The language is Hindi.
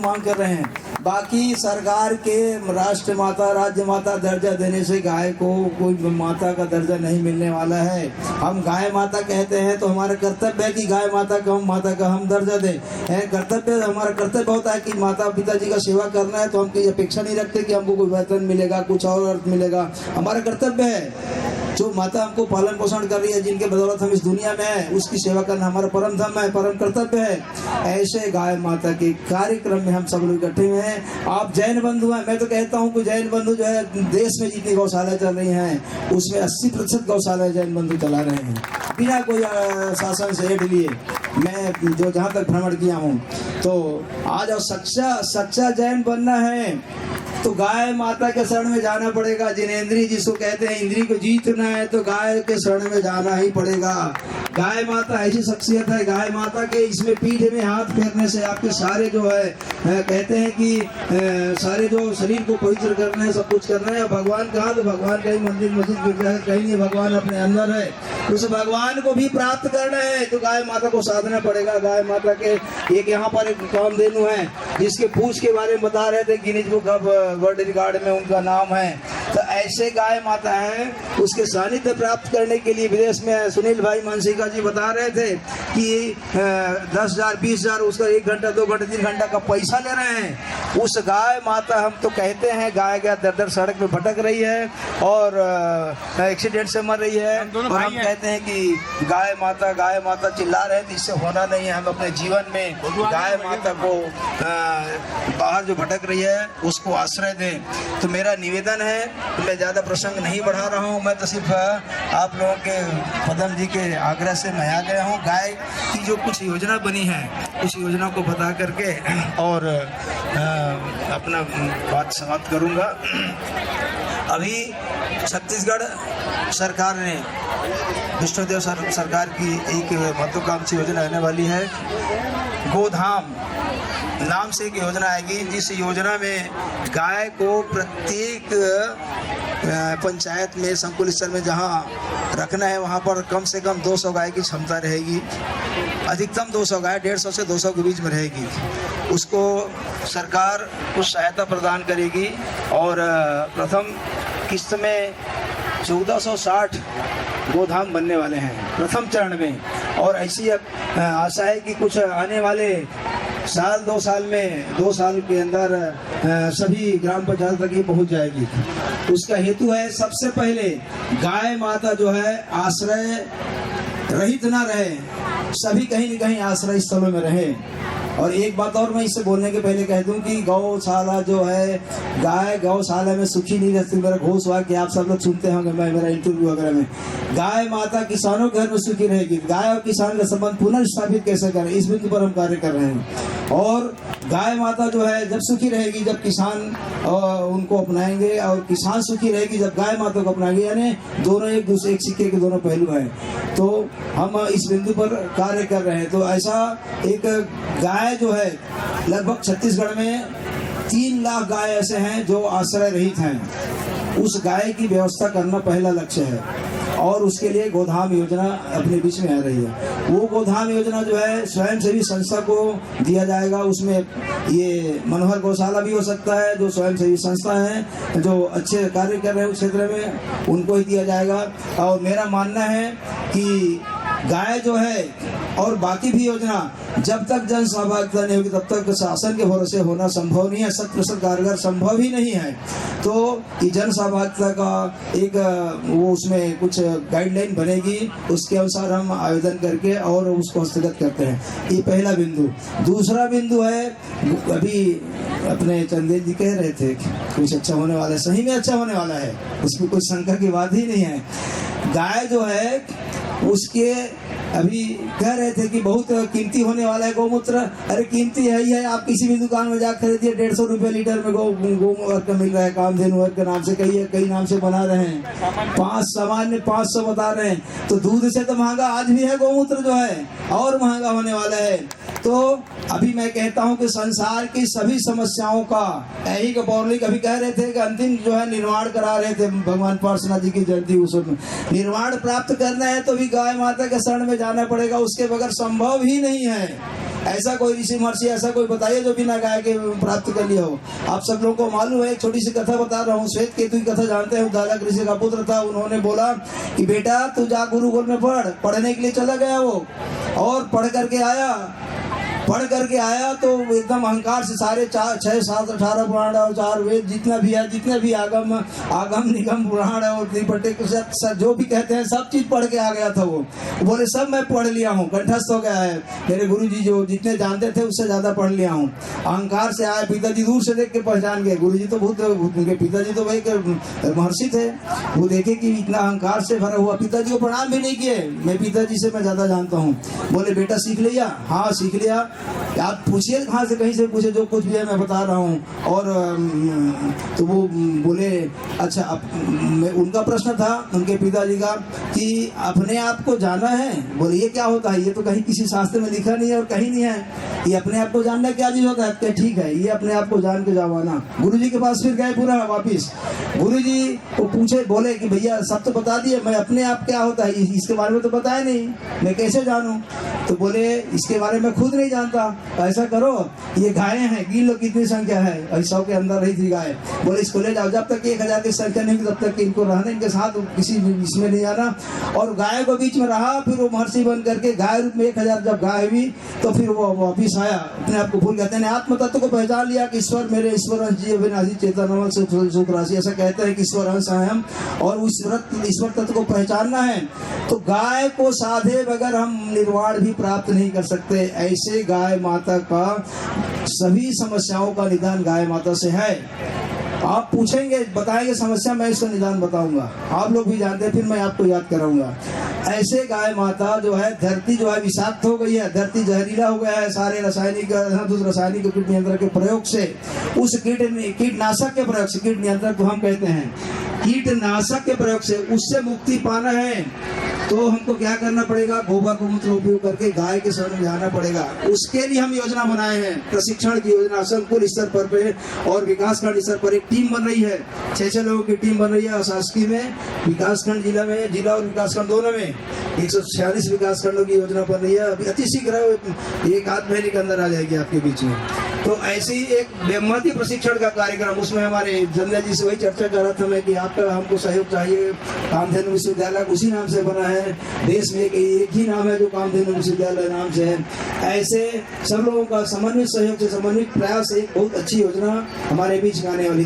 मांग कर रहे हैं। बाकी सरकार के राष्ट्र माता, राज्य माता दर्जा देने से गाय को कोई माता का दर्जा नहीं मिलने वाला है। हम गाय माता कहते हैं तो हमारा कर्तव्य है कि गाय माता का माता का हम दर्जा दें। कर्तव्य, हमारा कर्तव्य होता है कि माता पिताजी का सेवा करना है, तो हम कोई अपेक्षा नहीं रखते कि हमको कोई वेतन मिलेगा, कुछ और अर्थ मिलेगा। हमारा कर्तव्य है, जो माता हमको पालन पोषण कर रही है, जिनके बदौलत हम इस दुनिया में हैं, उसकी सेवा करना हमारा परम धर्म है, परम कर्तव्य है। ऐसे गाय माता के कार्यक्रम में हम सब लोग इकट्ठे हुए हैं। आप जैन बंधु हैं, मैं तो कहता हूँ कि जैन बंधु जो है देश में जितनी गौशाला चल रही हैं उसमें 80% गौशाला जैन बंधु चला रहे हैं, बिना कोई शासन से ऐड लिए। मैं जो जहाँ तक भ्रमण किया हूँ, तो आज सच्चा जैन बनना है तो गाय माता के शरण में जाना पड़ेगा। जिनेंद्री जिसको कहते हैं, इंद्री को जीतना है तो गाय के शरण में जाना ही पड़ेगा। गाय माता ऐसी शख्सियत है, गाय माता के इसमें पीठ में हाथ फेरने से आपके सारे जो है कहते हैं कि सारे जो शरीर को पवित्र करना है, सब कुछ करना है। भगवान कहाँ? तो भगवान कहीं मंदिर मस्जिद कहीं नहीं, भगवान अपने अंदर है। उस भगवान को भी प्राप्त करना है तो गाय माता को साधना पड़ेगा। गाय माता के एक यहाँ पर एक कामधेनु है जिसके पूछ के बारे में बता रहे थे, Guinness book of world record में उनका नाम है। तो ऐसे गाय माता है, उसके सानिध्य प्राप्त करने के लिए विदेश में सुनील भाई मानसिका जी बता रहे थे कि 10,000 20,000 उसका 1 घंटा 2 घंटा 3 घंटा का पैसा ले रहे हैं। उस गाय माता, हम तो कहते हैं गाय दर सड़क में भटक रही है और एक्सीडेंट से मर रही है, और हम कहते हैं कि गाय माता चिल्ला रहे हैं, तो इससे होना नहीं है। हम अपने जीवन में गाय माता को बाहर जो भटक रही है उसको आश्रय दें। तो मेरा निवेदन है, तो मैं ज़्यादा प्रसंग नहीं बढ़ा रहा हूँ, मैं तो सिर्फ आप लोगों के पदम जी के आग्रह से मैं आ गया हूँ। गाय की जो कुछ योजना बनी है उस योजना को बता करके और अपना बात समाप्त करूँगा। अभी छत्तीसगढ़ सरकार ने, विष्णुदेव सरकार की एक महत्वाकांक्षी योजना आने वाली है, गोधाम नाम से एक योजना आएगी, जिस योजना में गाय को प्रत्येक पंचायत में, संकुल स्तर में जहाँ रखना है वहाँ पर कम से कम 200 गाय की क्षमता रहेगी। अधिकतम 200 गाय, 150 से 200 के बीच में रहेगी। उसको सरकार कुछ सहायता प्रदान करेगी और प्रथम किस्त में 1460 गोधाम बनने वाले हैं प्रथम चरण में। और ऐसी आशा है कि कुछ आने वाले साल 2 साल में, 2 साल के अंदर सभी ग्राम पंचायत तक ये पहुंच जाएगी। उसका हेतु है, सबसे पहले गाय माता जो है आश्रय रहित ना रहे, सभी कहीं न कहीं आश्रय स्थलों में रहे। और एक बात और मैं इससे बोलने के पहले कह दूं कि गौशाला जो है, गाय गौशाला में सुखी नहीं रहती। मेरा घोष हुआ कि आप सब लोग सुनते होंगे, मैं मेरा इंटरव्यू वगैरह में, गाय माता किसानों के घर में सुखी रहेगी। गाय और किसान का संबंध पुनर्स्थापित कैसे करें, इस बिंदु पर हम कार्य कर रहे हैं। और गाय माता जो है जब सुखी रहेगी, जब किसान उनको अपनाएंगे, और किसान सुखी रहेगी जब गाय माता को अपनाएंगे, यानी दोनों एक दूसरे, एक सिक्के के दोनों पहलू हैं। तो हम इस बिंदु पर कार्य कर रहे हैं। तो ऐसा एक गाय जो है, लगभग छत्तीसगढ़ में 3 लाख गाय ऐसे हैं जो आश्रय रहित हैं। उस गाय की व्यवस्था करना पहला लक्ष्य है, और उसके लिए गोधाम योजना अपने बीच में आ रही है। वो गोधाम योजना जो है स्वयंसेवी संस्था को दिया जाएगा। उसमें ये मनोहर गौशाला भी हो सकता है, जो स्वयंसेवी संस्था है जो अच्छे कार्य कर रहे हैं उस क्षेत्र में, उनको ही दिया जाएगा। और मेरा मानना है कि गाय जो है और बाकी भी योजना जब तक जन सहभागिता नहीं होगी तब तक शासन के भरोसे होना संभव नहीं है, 100% कारगर संभव ही नहीं है। तो ये जन सहभागिता का एक वो उसमें कुछ गाइडलाइन बनेगी, उसके अनुसार हम आवेदन करके और उसको हस्तगत करते हैं। ये पहला बिंदु। दूसरा बिंदु है, अभी अपने चंदेल जी कह रहे थे कुछ अच्छा होने वाला है, सही में अच्छा होने वाला है, उसमें कुछ शंका की बात ही नहीं है। गाय जो है उसके अभी कह रहे थे कि बहुत कीमती होने वाला है गौमूत्र। अरे कीमती है ही है, आप किसी भी दुकान में जाकर खरीदिए, 150 रुपये लीटर में गौ मिल रहा है। कामधेनु वर्ग के नाम से कई नाम से बना रहे हैं, 5 सामान्य 500 बता रहे हैं। तो दूध से तो महंगा आज भी है गौमूत्र जो है, और महंगा होने वाला है। तो अभी मैं कहता हूं कि संसार की सभी समस्याओं का, यही का पौराणिक अभी कह रहे थे कि अंतिम जो है निर्माण करा रहे थे, भगवान पार्श्वनाथ जी की जयंती, उस निर्माण प्राप्त करना है तो भी गाय माता के शरण में जाना पड़ेगा, उसके बगैर संभव ही नहीं है। ऐसा कोई ऋषि महर्षि ऐसा कोई बताइए जो बिना गाय के प्राप्त कर लिया हो। आप सब लोगों को मालूम है, एक छोटी सी कथा बता रहा हूँ। श्वेत केतु की कथा जानते हैं। दालक ऋषि का पुत्र था। उन्होंने बोला कि बेटा तू जा गुरुकुल में पढ़ने के लिए चला गया वो, और पढ़ करके आया तो एकदम अहंकार से सारे 4, 6, 7, 18 पुराण और 4 वेद जितने भी आगम निगम पुराण और त्रिपटे जो भी कहते हैं सब चीज पढ़ के आ गया था वो। बोले सब मैं पढ़ लिया हूँ, कंठस्थ हो गया है। मेरे गुरुजी जो जितने जानते थे उससे ज्यादा पढ़ लिया हूँ। अहंकार से आए, पिताजी दूर से देख के पहचान गए। गुरुजी तो बहुत, उनके पिताजी तो भाई महर्षि थे, वो देखे कि इतना अहंकार से भरा हुआ। पिताजी को प्रणाम भी नहीं किए, मैं पिताजी से मैं ज्यादा जानता हूँ। बोले बेटा सीख लिया? हाँ सीख लिया। आप पूछिए कहाँ से, कहीं से पूछे, जो कुछ भी है मैं बता रहा हूँ। और तो वो बोले अच्छा, उनका प्रश्न था उनके पिताजी का कि अपने आप को जाना है। बोले ये क्या होता है? ये तो कहीं किसी शास्त्र में लिखा नहीं है और कहीं नहीं है। ये अपने आप को जानना क्या चीज होता है? क्या ठीक है, ये अपने आप को जान के जावाना। गुरुजी के पास फिर गए पूरा वापिस। गुरुजी को पूछे, बोले कि भैया सब तो बता दिए, मैं अपने आप क्या होता है इसके बारे में तो बताया नहीं, मैं कैसे जानूं? तो बोले इसके बारे में खुद नहीं जानता। ऐसा करो, ये गायें हैं, गिन लो कितनी संख्या है। 100 के अंदर रही थी गाय। बोले इसको ले जाओ, जब तक 1000 की संख्या नहीं तब तक इनको रहना, इनके साथ किसी इसमें नहीं आना। और गाय को बीच में रहा। फिर वो महर्षि बन करके गाय रूप में 1000 जब गाय हुई तो फिर वो वापिस आया। अपने आप को भूल कहते हैं आत्म तत्व को पहचान लिया कि ईश्वर मेरे ईश्वर अंश जी अविनाशी चेतन सुख राशि, ऐसा कहते हैं कि ईश्वर अंश है हम, और उस ईश्वर तत्व को पहचानना है। तो गाय को साधे बगैर हम निर्वाण भी प्राप्त नहीं कर सकते। ऐसे गाय माता का सभी समस्याओं का निदान गाय माता से है। आप पूछेंगे, बताएंगे समस्या, मैं इसका निदान बताऊंगा। आप लोग भी जानते हैं, फिर मैं आपको याद कराऊंगा। ऐसे गाय माता जो है, धरती जो है विषाक्त हो गई है, धरती जहरीला हो गया है सारे रासायनिक कीट नियंत्रण के प्रयोग से। उस कीटनाशक के प्रयोग से, कीट नियंत्रण को हम कहते हैं, कीटनाशक के प्रयोग से उससे मुक्ति पाना है तो हमको क्या करना पड़ेगा? गोबर गोमूत्र उपयोग करके गाय के शरण में जाना पड़ेगा। उसके लिए हम योजना बनाए हैं, प्रशिक्षण की योजना संकुल स्तर पर और विकासखंड स्तर पर एक टीम बन रही है। 6 लोगों की टीम बन रही है शासकीय में, विकासखंड जिला में, जिला और विकासखंड दोनों में 146 विकासखंडों की योजना बन रही है। अभी अति शीघ्र एक आध महीने के अंदर आ जाएगी आपके बीच में। तो ऐसे ही एक बेमती प्रशिक्षण का कार्यक्रम, उसमें हमारे जंध्या जी से वही चर्चा कर रहा था मैं कि आपका हमको सहयोग चाहिए। कामधेनु विश्वविद्यालय उसी नाम से बना है, देश में एक ही नाम है जो कामधेनु विश्वविद्यालय नाम से है। ऐसे सब लोगों का समन्वित सहयोग से, समन्वित प्रयास से एक बहुत अच्छी योजना हमारे बीच में आने वाली।